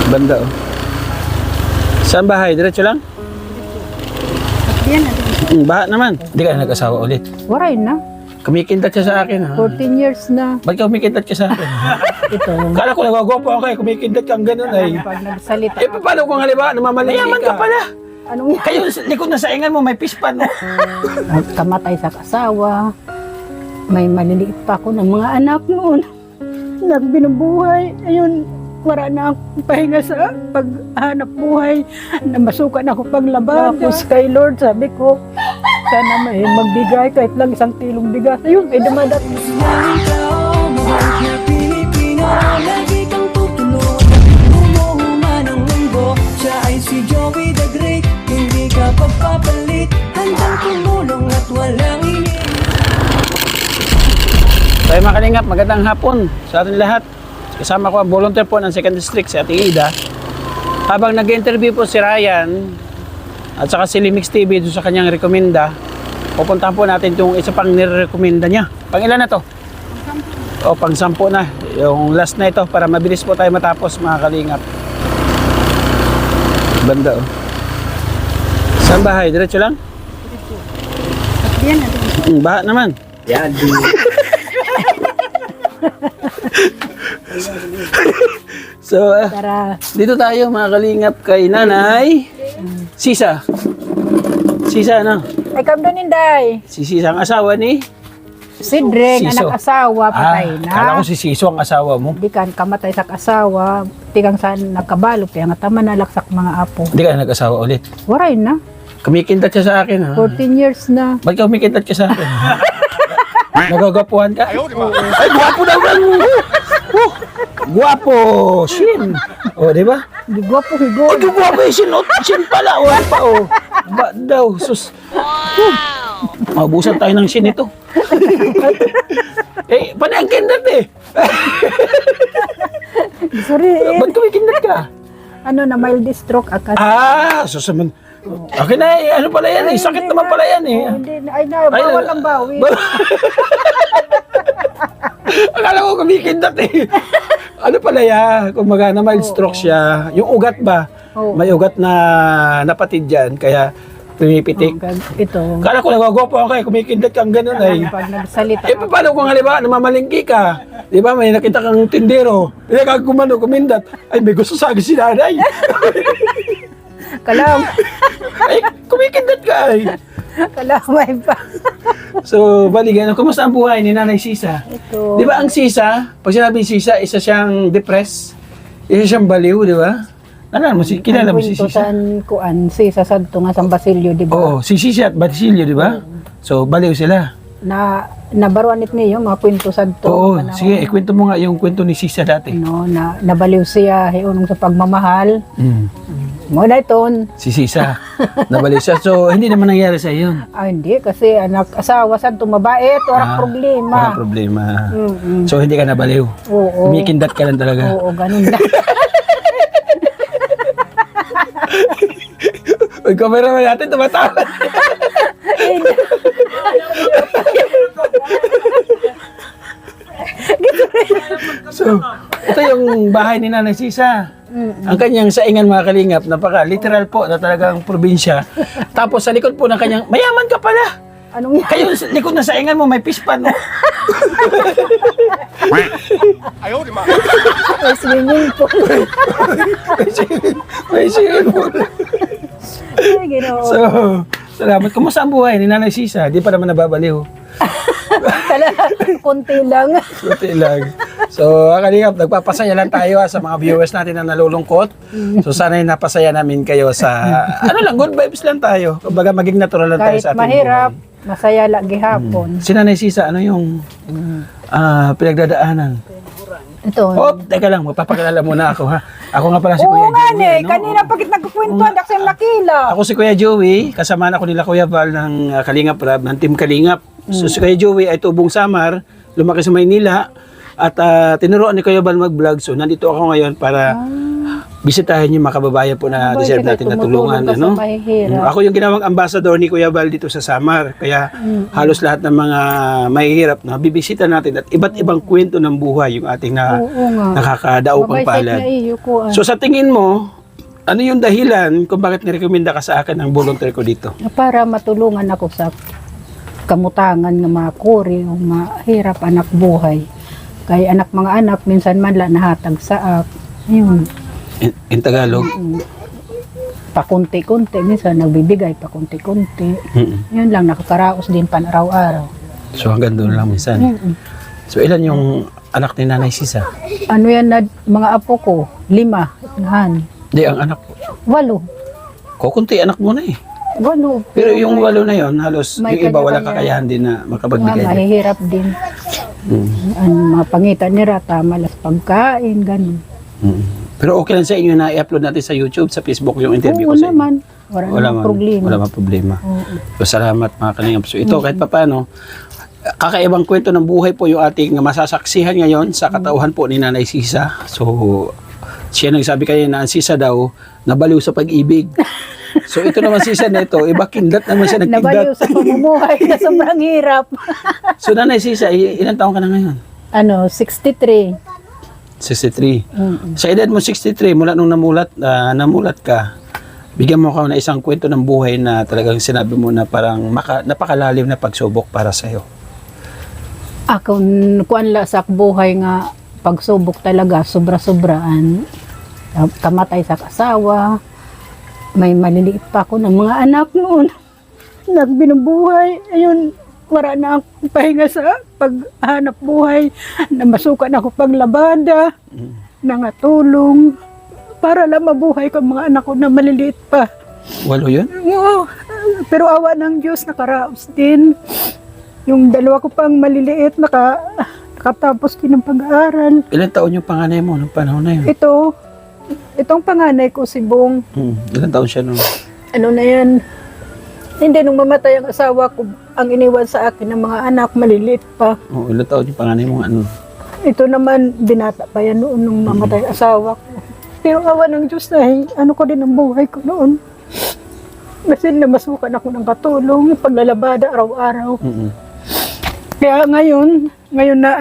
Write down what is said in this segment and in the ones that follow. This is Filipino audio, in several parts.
Banda oh. Saan bahay? Diretso lang? Yan na. Baha naman. Hindi ka na nag-asawa ulit. Waray na. Kumikintat siya sa akin ha. 14 years na. Ba't ka kumikintat ka sa akin? Ito. Kala ko nagwagwapo ako kayo, kumikintat kang ganun ay. Pag nagsalita. Eh paano kung halimbawa namamalingki ka? Mayaman ka pala. Anong yan? Kayo likod na saingan mo, may pispan mo. Kamatay sa kasawa. May maliliit pa ako ng mga anak noon. Nagbinubuhay. Ayun, wala na akong pahinga sa paghanap buhay. Namasukan ako paglaban. Tapos kay Lord, sabi ko, sana may magbigay kahit lang 1 kilong bigas. Ayun, ay dumadating. Lagi kang tutulog, bumuhuma ng mundo. Siya ay si Joey the Great, hindi ka pagpapalit. Handang tumulong at walang ini. Tayo mga kalingap, magandang hapon sa ating lahat. Kasama ko ang volunteer po ng 2nd District si Ate Ida. Habang nag-interview po si Ryan at saka si Limix TV doon sa kanyang rekomenda, pupuntahan po natin itong isa pang nirekomenda niya. Pang ilan na to? O pang 10 na. Yung last na ito para mabilis po tayo matapos mga kalingap. Banda oh. Saan bahay? Diretso lang? Yan na. Baha naman. Yan. So, Tara. dito tayo mga kalingap kay Nanay Sisa. Sisa ano? Ay, kamdo ninday. Si Sisa ang asawa ni? Si Dren, Siso. anak asawa, patay na. Kala ko si Siso ang asawa mo. Di kan kamatay sa kasawa, tigang saan nakabalo, kaya nga tama nalaksak mga apo. Hindi ka na nag-asawa ulit. Waray na. Kumikintat siya sa akin ha. 14 years na. Ba't ka kumikintat ka sa akin? Nagagapuhan ka? Ay, guwapo daw ka! Guwapo! Shin! O, di ba? Di gwapo higo. Ay, guwapo eh! Shin pala! O, ano pa o? Ba daw? Sus! Mabusan tayo ng shin ito. Eh, panay ang kindat eh! Sorry eh. Ba't kumikindat ka? Ano na, mild stroke akas. Susaman. Okay na eh. Ano pala yan eh? Sakit naman pala yan eh. Hindi na, ay na, bawal ang bawi. Akala ko kumikindat eh. Ano pala yan? Kung magana mild stroke siya. Yung ugat ba? Oo. May ugat na napatid dyan. Kaya pumipitik. Ito. Kala ko nagwagwapo ako kayo. Kumikindat kang ganun ay. Pag nagsalita. Eh paano kung halimbawa namamalingki ka? Di ba may nakita kang tindero. Hindi ka kumano kumindat. Ay may gusto sa akin si nanay. Kalam. Ay kumikindat ka ay. Kalamay pa. So, baligan, kumusta ang buhay ni Nanay Sisa? Ito. Di ba ang Sisa, pag sinabing Sisa, isa siyang depressed, isa siyang baliw, di ba? Ano mo, kilala mo si Sisa? Saan kuan, si sa Santo nga San Basilio, di ba? Oo, si Sisa at Basilio, di ba? So, baliw sila. Nabaruan it niyo, mga kwento Santo. Oo, sige, ikwento mo nga yung kwento ni Sisa dati. No, nabaliw siya, hiunong sa pagmamahal. Mo na iton. Si Sisa, nabaliw siya. So, hindi naman nangyari sa yun. Hindi, kasi anak asawa Santo mabait, walang problema. Walang problema. Mm-mm. So, hindi ka nabaliw. Oo. Kumikindat ka lang talaga. Oo, ganun na. Uy, camera mo natin, tumatawa. So, ito yung bahay ni Nanay Sisa. Ang kanyang saingan mga kalingap, napaka literal po na talagang probinsya. Tapos sa likod po ng kanyang, mayaman ka pala. Anong yan? Kayo sa likod na saingan mo, may pispan mo. May swimming pool. May swimming pool. Ay, ginoo. So, salamat. Kumusta ang buhay ni Nanay Sisa? Di pa naman nababaliw. Kunti lang. Buti lang. So, kalingap, nagpapasaya lang tayo sa mga viewers natin na nalulungkot. So, sana'y napasaya namin kayo sa, ano lang, good vibes lang tayo. Kumbaga, maging natural lang tayo Kahit sa ating mahirap, buhay. masaya lagi hapon. Si Nanay Sisa, ano yung pinagdadaanan? Ito. Oh, teka lang, magpapakilala muna ako ha. Ako nga pala si Kuya Oo nga Joey. ne, ano? kanina pagit nagkukwentuhan, daksi yung nakila. Ako si Kuya Joey, kasama na ako nila Kuya Val ng Kalingap Rab, ng Team Kalingap. So si Kuya Joey ay tubong Samar, lumaki sa Maynila, at tinuruan ni Kuya Val mag-vlog. So nandito ako ngayon para bisitahin yung mga kababayan po na Boy, deserve sige, natin na tumutulong tulungan. ka sa Ano? mahihirap. Ako yung ginawang ambassador ni Kuya Val dito sa Samar. Kaya halos lahat ng mga mahihirap na bibisita natin at iba't ibang kwento ng buhay yung ating Oo nga. nakakadaupang Mabay palad. na iyo ko. So sa tingin mo, ano yung dahilan kung bakit nirekomenda ka sa akin ang volunteer ko dito? Para matulungan ako sa kamutangan ng mga kuri o mahirap anak buhay. Kay mga anak, minsan man lang nahatag sa ak. Yun. In Tagalog? Pakunti-kunti. Minsan nagbibigay pakunti-kunti. Yun lang, nakakaraos din pan araw-araw. So hanggang doon lang minsan. So ilan yung anak ni Nanay Sisa? Ano yan na mga apo ko? 5. Inahan. Hindi, ang anak ko. 8. Kukunti anak mo na eh. 8. Pero yung 8 na yon halos May yung iba walang kanya-kanya. kakayahan din na makapagbigay. din. Mahihirap din. Ang mga pangitan nila, tama las pagkain, ganun. Pero okay lang sa inyo na i-upload natin sa YouTube, sa Facebook yung interview Oo ko sa inyo. naman. Wala namang problema. Wala namang problema. Oo. So, salamat mga kalingap. So ito kahit papaano, kakaibang kwento ng buhay po yung ating masasaksihan ngayon sa katauhan po ni Nanay Sisa. So siya nagsabi kayo na ang Sisa daw nabaliw sa pag-ibig. So ito naman Sisa na ito, iba kindat naman siya Nabaliw nagkindat. sa pamumuhay na sobrang hirap. So Nanay Sisa, ilang taon ka na ngayon? 63. 63. Sa edad mo 63, mula nung namulat ka, bigyan mo ako na isang kwento ng buhay na talagang sinabi mo na parang napakalalim na pagsubok para sa'yo. Ako, kuan la sa buhay nga pagsubok talaga, sobra-sobraan. Kamatay sa kasawa. May maliliit pa ako ng mga anak noon. Nagbinubuhay. Ayun, wala na akong pahinga sa paghanap buhay. Namasukan ako paglabada. Nangatulong. Para lang mabuhay ko mga anak ko na maliliit pa. 8 yun? Oo. Pero awa ng Diyos, nakaraos din. Yung 2 ko pang maliliit, nakatapos din ng pag-aaral. Ilang taon yung panganay mo nung panahon na yun? Itong panganay ko, si Bong, Ilang taon siya nung? ano na yan, hindi, nung mamatay ang asawa ko, ang iniwan sa akin ng mga anak, maliliit pa. Oh, ilang taon yung panganay mo? Ano? Ito naman, binata pa yan noon nung mamatay ang asawa ko. Pero awa ng Diyos na, ano ko din ang buhay ko noon. Kasi namasukan ako ng katulong, paglalabada araw-araw. Kaya ngayon na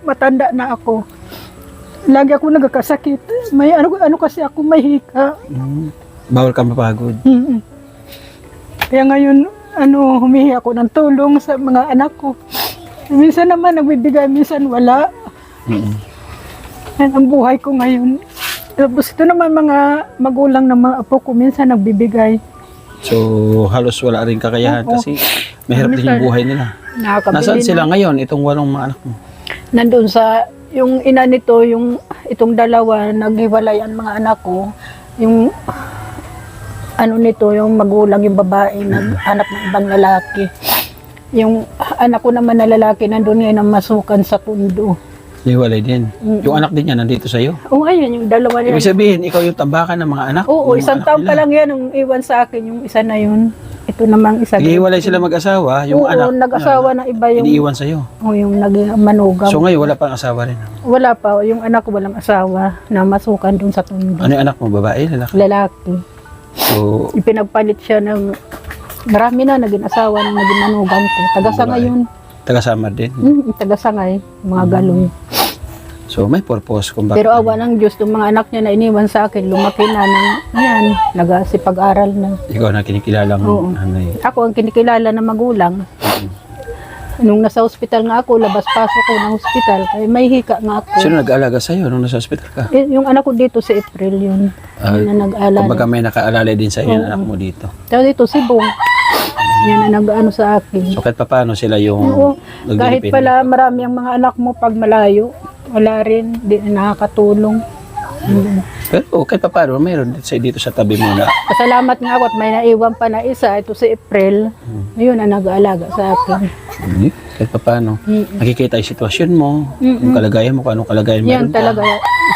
matanda na ako. Lagi ako nagkakasakit. May ano kasi ako may hika. Bawal ka mapagod. Kaya ngayon humihi ako ng tulong sa mga anak ko. Minsan naman nagbibigay, minsan wala. Yan ang buhay ko ngayon. Tapos ito naman mga magulang ng mga apo ko, minsan nagbibigay. So, halos wala rin kakayahan Oo. kasi mahirap din yung buhay nila. Nakakabili Nasaan sila na. ngayon, itong 8 mga anak mo? Nandun sa, yung ina nito, itong 2, naghiwalay ang mga anak ko. Yung, nito, yung magulang, yung babae, naghanap ng ibang lalaki. Yung anak ko naman na lalaki, nandun ngayon ang masukan sa pundo. Hiwalay din. Yung anak din niya nandito sa'yo. Oo, ayun, yung 2 Ibig nila. sabihin, ikaw yung tambakan ng mga anak? Oo, ng mga isang anak taon nila. pa lang yan, yung iwan sa akin, yung isa na yun. Ito namang isa. Hiwalay sila mag-asawa, yung Oo, anak nag-asawa na iba yung, iniiwan sa'yo. yung naging manugang. So ngayon, wala pang asawa rin. Wala pa, yung anak ko walang asawa na masukan dun sa pundo. Ano yung anak mo, babae, lalaki? Lalaki. So, Ipinagpalit siya ng marami na naging asawa ng naging manugang ko. Taga-sangay yun. taga-Samar din. Taga-sangay, mga galong. So may purpose kung bakit. Pero awa ng Diyos, yung mga anak niya na iniwan sa akin, lumaki na ng yan, nagasipag-aral na. Ikaw na kinikilala Oo. mo, nanay. Ako ang kinikilala na magulang. Nung nasa ospital nga ako, labas-pasok ko ng ospital, kaya may hika nga ako. Sino nag-aalaga sa'yo nung nasa hospital ka? Yung anak ko dito si April yun, yun na nag-alala. Kumbaga may nakaalala din sa'yo yung Oo. anak mo dito. Tapos dito si Bong, yan na nag-ano sa akin. So kahit paano sila yung Oo, kahit nagdidepende. pala marami ang mga anak mo pag malayo, wala rin, di nakakatulong. Pero kahit paano, mayroon dito sa tabi mo na Pasalamat nga ako at may naiwan pa na isa, ito si April. Yun ang nag-aalaga sa akin. kahit paano. Nakikita yung sitwasyon mo, yung kalagayan mo, kung anong kalagayan Yan meron ka. talaga,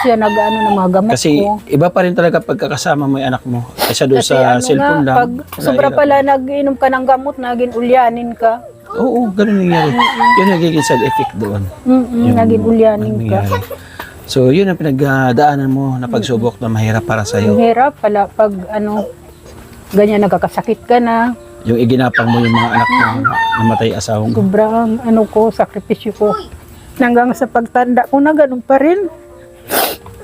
siya nag-ano ng mga gamot Kasi ko. iba pa rin talaga pagkakasama mo yung anak mo. Kaysa doon Kasi sa cellphone lang. pag sobra Mahirap. pala nag-inom ka ng gamot, naging ulyanin ka. Oo, ganun nangyari. Yun nagiging side effect doon. Naging ulyanin ka. nangyari. So, yun ang pinagdaanan mo na pagsubok na mahirap para Ang sa'yo. hirap pala pag ganyan nagkakasakit ka na. Yung iginapang mo yung mga anak mo na namatay asawang mo. Sobrang sakripisyo ko. Hanggang sa pagtanda ko na ganun pa rin.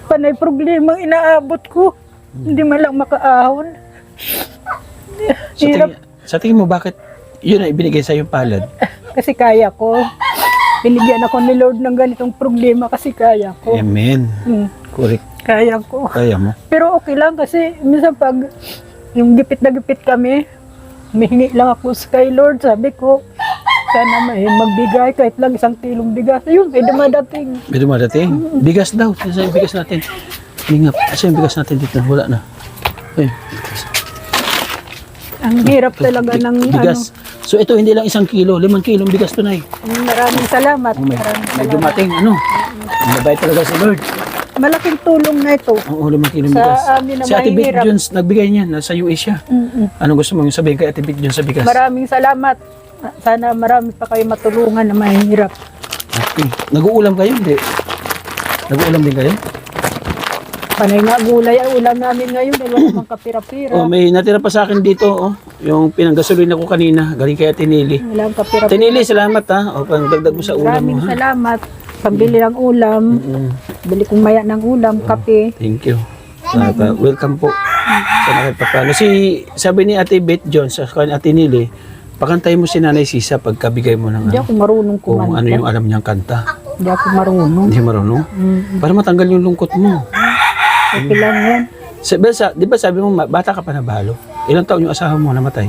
Panay problema ang inaabot ko. Hindi man lang makaahon. Hirap Sa tingin mo, bakit yun ang ibinigay sa'yo yung palad? kasi kaya ko. Binigyan ako ni Lord ng ganitong problema kasi kaya ko. Amen. Correct. Kaya ko. Kaya mo. Pero okay lang kasi minsan pag yung gipit na gipit kami, humihingi lang ako kay Lord. Sabi ko, sana may magbigay kahit lang 1 kilong bigas. Ayun, may dumadating. May dumadating. Bigas daw. Saan yung bigas natin? Lingap. Saan yung bigas natin dito? Wala na. Ay, Ang hirap talaga ng bigas. So ito hindi lang 1 kilo. 5 kilong bigas to na eh. Maraming salamat. May Maraming salamat. dumating. Mabait talaga si Lord. Malaking tulong na ito. Oo, 5 kilong Sa bigas. amin na Si Ate Beth mahihirap. Jones nagbigay niyan. Nasa US siya. Anong gusto mong sabihin kay Ate Beth Jones sa bigas? Maraming salamat. Sana marami pa kayo matulungan na mahihirap. Okay. Nag-uulam kayo? Hindi. Nag-uulam din kayo? Panay nga gulay ang ulam namin ngayon dahil wala mang kapira-pira. Oh, may natira pa sa akin dito. Oh. Yung pinanggasolina ko kanina. Galing kay Ate Nili. Walang kapira-pira. Ate Nili, salamat ha. O, pangdagdag mo sa ulam Maraming mo ha. salamat. Pambili ng ulam. Bili kong maya ng ulam, kape. Thank you. Welcome po. Sa nakipapano. Sabi ni Ate Beth Jones, sa Ate Nili, pakantay mo si Nanay Sisa pagkabigay mo ng Hindi ako marunong kung kumanta. ano yung alam niyang kanta. Hindi ako marunong. Hindi marunong? Para matanggal yung lungkot mo. Okay lang yan. Di ba sabi mo, bata ka pa na balo? Ilang taon yung asawa mo namatay?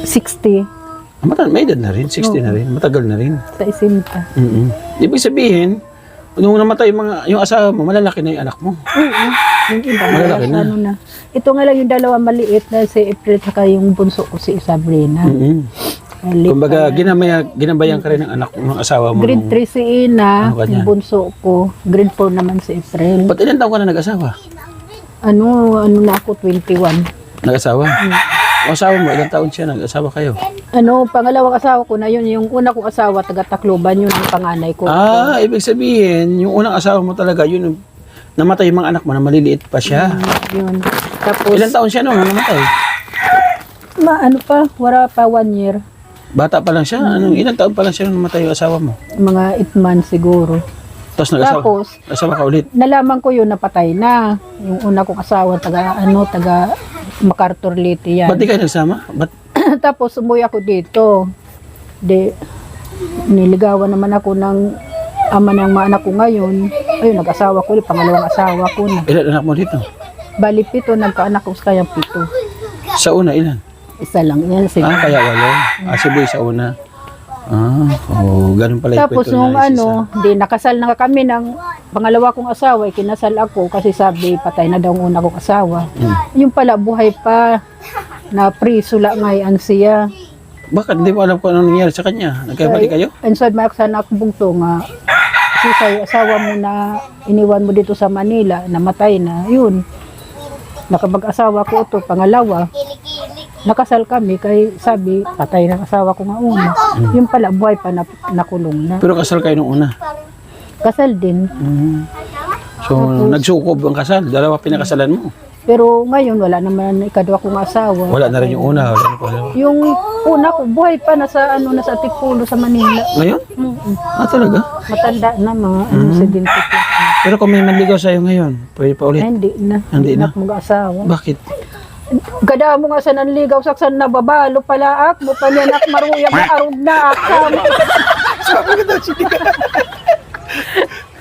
60 May edad na rin, 60 na rin, matagal na rin. sa isinta. Ibig sabihin, nung namatay yung asawa mo, malalaki na yung anak mo. Oo. Yung iba, Malalaki na. na. Ito nga lang yung dalawa maliit na si April saka yung bunso ko si Sabrina. Maliit Kumbaga, pa. ginabayan ka rin ng anak ng asawa mo. Grade 3 si Ina, Ano ka yung dyan? bunso ko. Grade 4 naman si April. Ba't ilang taon ka na nag-asawa? Ano na ako, 21. Nag-asawa? Ang asawa mo, ilang taon siya nag-asawa kayo? Pangalawang asawa ko na yun, yung una kong asawa, taga-Tacloban, yun ang panganay ko. Ibig sabihin, yung unang asawa mo talaga, yun, namatay yung mga anak mo na maliliit pa siya. Yun. Tapos, Ilang taon siya nung namatay? wala pa 1 year. Bata pa lang siya? Ilang taon pa lang siya nung namatay yung asawa mo? Mga 8 months siguro. Tapos nag-asawa Tapos, asawa ka ulit? nalaman ko yun, napatay na. Yung una kong asawa, taga MacArthur Leyte yan. Ba't di kayo nagsama? Ba't? Tapos umuwi ako dito. Niligawan naman ako ng ama ng mga anak ko ngayon. Ayun, nag-asawa ko ulit, pangalawang asawa ko na. Ilan anak mo dito? Bali 7, nagkaanak ko sa kayang 7. Sa una, ilan? Isa lang yan. Kaya wala. Si Boy sa una. Ganun pala yung Tapos kwento nung na Sisa. nakasal na kami ng pangalawa kong asawa, kinasal ako kasi sabi patay na daw ang una kong asawa. Yung pala buhay pa na priso lang ngayon siya. Bakit? Hindi mo alam kung anong nangyari sa kanya? Nagkabalik kayo? Inside my sana akong bugto nga kasi sa'yo, asawa mo na iniwan mo dito sa Manila, namatay na, yun. Nakapag-asawa ko ito, pangalawa. Nakasal kami kay sabi patay ng asawa ko nga una. Yung pala buhay pa nakulong na. Pero kasal kayo nung una. Kasal din. So, nagsukob ang kasal. Dalawa pinakasalan mo. Pero ngayon wala naman ikadwa kong asawa. Wala na rin yung una. Wala na pala. Yung una ko buhay pa nasa nasa Tipulo sa Manila. Ngayon? Talaga? Matanda na mga 70 plus. Pero kung may manligaw sa'yo ngayon, pwede pa ulit. Hindi na. Hindi na. ako mag-asawa. Bakit? Kada mo nga sa nanligaw saksan na babalo pala ak mo pa niya nak maruyag na arog na akam.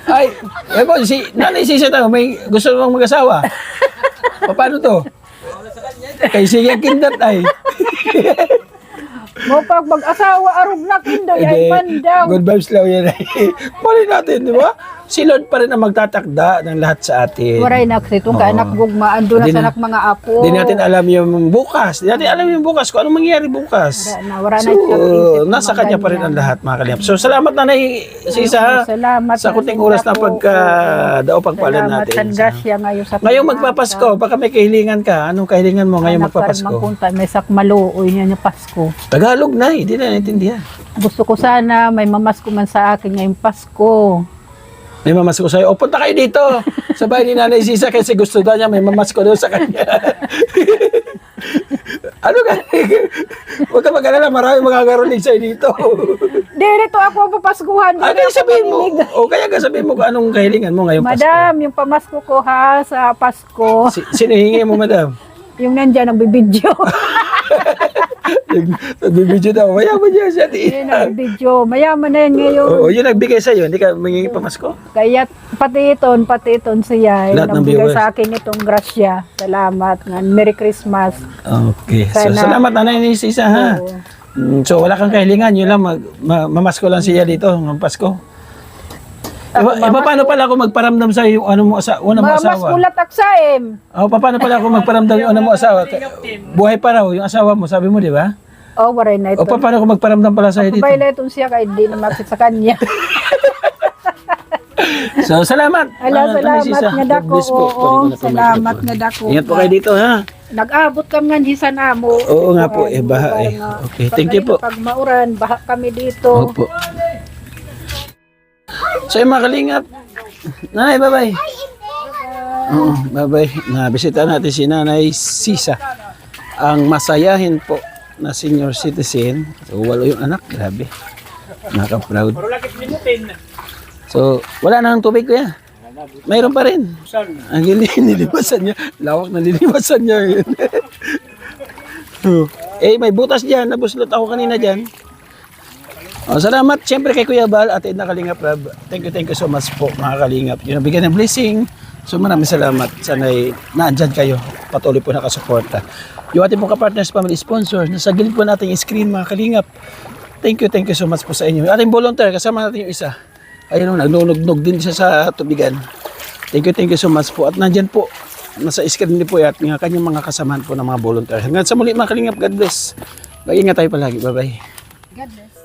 Ay, Nanay Sisa tayo, may gusto mong mag-asawa. Paano to? Kay Siya Kindat ay. Mo pag mag-asawa arog na kindaw ay pandaw. Good vibes lang yan. Mali natin, di ba? Si Lord pa rin ang magtatakda ng lahat sa atin. Waray nak sitong ka anak gugma ando na Di sa na- anak mga apo. Hindi natin alam yung bukas. Hindi natin alam yung bukas kung anong mangyayari bukas. Wala na So, isip nasa mga kanya pa rin ganyan. ang lahat, mga kalihap. So, salamat Nanay Sisa Salamat sa kunting na oras na po. pagkadaupang pala Salamat natin. sa grasya ngayon sa Ngayong magpapasko, baka may kahilingan ka. Anong kahilingan mo ngayong magpapasko? Magpunta may sakmaluoy niya niya Pasko. Tagalog na, hindi na naintindihan. Gusto ko sana may mamasko man sa akin ngayong Pasko. May mamasko sa'yo. O, punta kayo dito sa bahay ni Nanay Sisa kasi gusto daw niya may mamasko daw sa kanya. Ano ka? Huwag ka mag-alala, marami makakarinig sa'yo dito. Dito ako papaskuhan. Ano yung sabihin mo? O kaya ka sabihin mo kung anong kahilingan mo ngayong Pasko. Madam, yung pamasko ko ha sa Pasko. Sino hingi mo, madam? Yung nandyan, nagbibidyo. Nagbibidyo daw. Mayaman niya siya. Yun, nagbibidyo. Mayaman na yan ngayon. Oo, yun nagbigay sa'yo. Hindi ka mangingi pamasko? Kaya pati iton siya. Lahat ng Nagbigay viewers. sa akin itong grasya. Salamat. Merry Christmas. Okay. So, Sana- salamat, Nanay ni Sisa, ha? So, wala kang kahilingan. Yun lang, mamasko lang siya dito ng Pasko. Paano pala ako magparamdam sa yung ano mo una mo Mas asawa? kulat aksaim. Paano pala ako magparamdam yung ano mo asawa? Buhay pa raw yung asawa mo, sabi mo, di ba? Oh, waray na ito. Paano ako magparamdam pala sa'yo dito? Pabayla itong siya kahit di na makit sa kanya. So, salamat. Ala, Nanay Sisa. salamat nga God dako. bless po. Oo, Kunin ko na po ang salamat microphone. nga dako. Ingat po kayo dito, ha? Nag-abot kami nga hisan amo. Oo nga po, baha eh. Okay, thank you po. Pag mauran, baha kami dito. Opo. So, yung mga kalingap. Nanay, bye-bye. Oo, bye-bye. Nabisita natin si Nanay Sisa. Ang masayahin po na senior citizen. So, walo yung anak. Grabe. Naka-proud. So, wala na ng tubig, kuya. Mayroon pa rin. Ang nililibasan niya. Lawak na nililibasan niya. May butas dyan. Nabuslot ako kanina dyan. Salamat siyempre kay Kuya Bal at na Kalingap Rab. Thank you so much po mga Kalingap. Yung nabigyan ng blessing. So maraming salamat. Sana'y naandyan kayo. Patuloy po nakasuporta. Yung ating pong kapartners, family sponsor, nasa gilid po natin yung screen mga Kalingap. Thank you so much po sa inyo. Ating volunteer, kasama natin yung isa. Ayun o, nagnunog din siya sa tubigan. Thank you so much po. At nandyan po, nasa screen din po at ng kanyang mga kasamahan po ng mga volunteer. Hanggang sa muli mga Kalingap, God bless. Mag-ingat tayo palagi. Bye-bye. God bless.